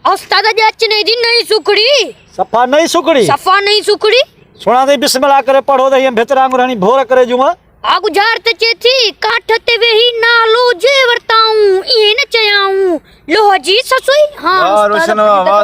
उस्ताद जी अचने दी नहीं सुखड़ी सफा नहीं सुकड़ी सफा नहीं सुखड़ी सुना दे बिस्मिल्लाह करे पढ़ो दे भितर आंगुरानी भोर करे जुमा आ गुजार ते चेथी काठ ते वेही नालो जे वरताऊं ये न चयाऊं लोह जी ससुई। हां वाह रोशन वाह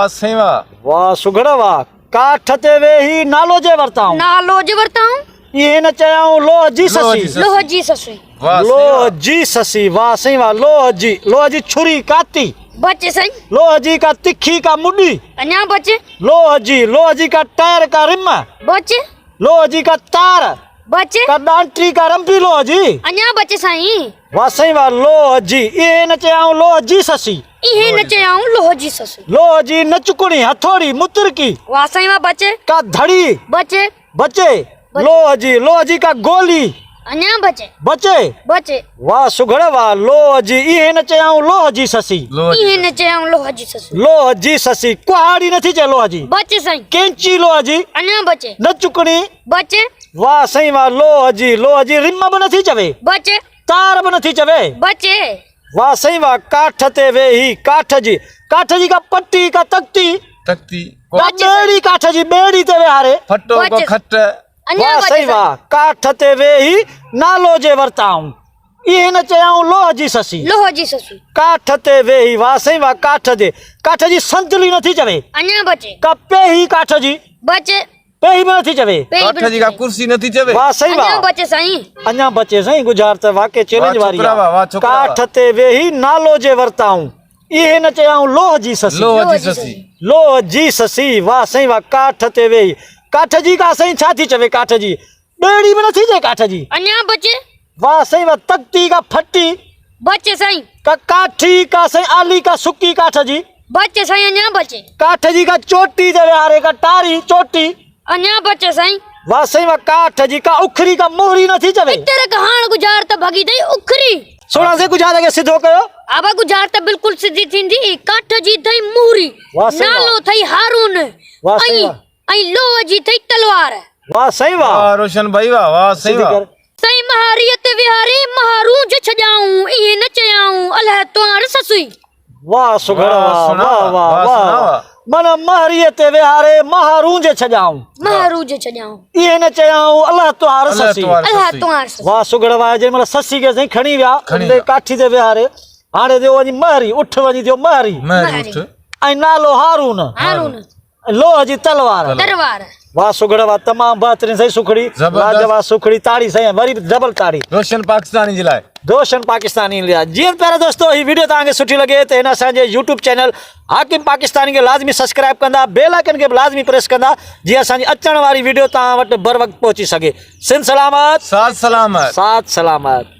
सही वाह वाह सुगड़ा वाह काठ ते वेही नालो जे वरताऊं नालो जे वरताऊं ये न चयाऊं लोह जी ससी लोह जी ससुई। लोह जी ससी वाह सही वाह लोह जी छुरी काती बच्चे सही लोह जी का तिखी का मुड्डी अन्या बच्चे लोह जी का टायर का रिम बच्चे लोह जी का तार बच्चे का डांट्री का रंपी लोह जी अन्या बच्चे साईं वाह सही वाह लोह जी ये न चयाऊं लोह जी ससी इहे न चयाऊं लोह जी ससुई। लोह जी न चुकणी हथौड़ी मुत्र की वाह साईं वाह बच्चे का धड़ी बच्चे बचे लोह जी का गोली अन्या बच्चे बचे बच्चे वाह सुघड़ वाह लोह जी ये न चयाऊं लोह जी ससी इहे न चयाऊं लोह जी ससुई। लोह जी ससी कुहाड़ी नथी चे लोह जी बच्चे साईं कैंची लोह जी अन्या बच्चे न चुकणी बच्चे वाह सही वाह लोह जी रिम बि नथी चवे बच्चे तार बि नथी चवे बच्चे वाह सही वाह काठ ते वेही काठ जी का पट्टी का तख्ती तख्ती का बेड़ी काठ जी बेड़ी ते विहारे फटो को बच्चे। खट अन्या वाह सही बच्चे वाह काठ ते वेही नालो जे वरताऊं ये न चयाऊं लोह जी ससी लोह जी ससुई। काठ ते वेही वाह सही वाह काठ जी संतली नथी चवे अन्या बच्चे का पेही काठ जी बच्चे पेही बि नथी चवे काठ जी का कुर्सी नथी चवे वाह सही अन्या वाह बच्चे साईं अञा बचे सही गुजार त वाके चैलेंज वाह वारी छोकरा वाह, वाह आहे। छोकरा वाह। काठ ते वेही नालो जे वरताऊं ये न चयाऊं लोह जी ससी लोह जी ससी लोह जी ससी वाह सही वाह काठ ते वेही काठ जी का सही छा थी चवे काठ जी बेड़ी में नथी चे काठ जी अन्या बच्चे वाह सही वाह तख्ती का फट्टी बच्चे साईं का काठी का सही आली का सुक्की काठ जी बच्चे साईं अन्या बच्चे काठ जी का चोटी ते विहारे का टारी चोटी अन्या बच्चे साईं वाह सही वाह काठ जी का उखरी का मोहरी नथी चवे तेरे कहाण गुजार त भगी दई उखरी सोना से गुजार के सिधो कयो आबा गुजार त बिल्कुल सिधी थींदी काठ जी थई मूरी वाह सही वाह। नालो थई हारून वाह सही वाह। ऐं लोह जी थई तलवार वाह सही वाह वाह रोशन भाई वाह सही सिधी वाह कर सई महारियत विहारी महारू ज छजाऊं इहे न चयाऊं अल्लाह तुआर ससुई। वाह सुघड़ वाह, वाह सुना वाह वाह, वाह वाह, सुना वाह वाह। मन महरीअ ते विहारे महारू जे छजाऊं महारू ज छजाऊं इहे न चयाऊं अल्लाह तुहार अल्लाह ससी तुहार अल्लाह ससी। तुआर ससुई। वाह सुघड़ वाह जे मतलब ससी के सही खणी विया खणी उनते विया। काठी ते विहारे हाणे थियो वञी महरी उठ वञी थियो महरी मैं उठ ऐं नालो हारून हारून लोह जी तलवार दरबार वाह सुघड़ वाह तमाम बहितरीन सही सुखड़ी जबरदस्त। लाजवाब सुखड़ी ताड़ी सही वरी डबल ताड़ी रोशन पाकिस्तानी जे लाइ दोशन पाकिस्तानी लिया जी प्यारे दोस्तों ये वीडियो तव्हांखे सुठी लगे तो इन असांजे यूट्यूब चैनल हाकिम पाकिस्तानी के लाज़मी सब्सक्राइब कंदा बेल आइकन के लाज़मी प्रेस कंदा जी असांजी अचण वारी वीडियो तव्हां वटि बर वक्त पहुंची सके। सिंध सलामत साथ सलामत साथ सलामत।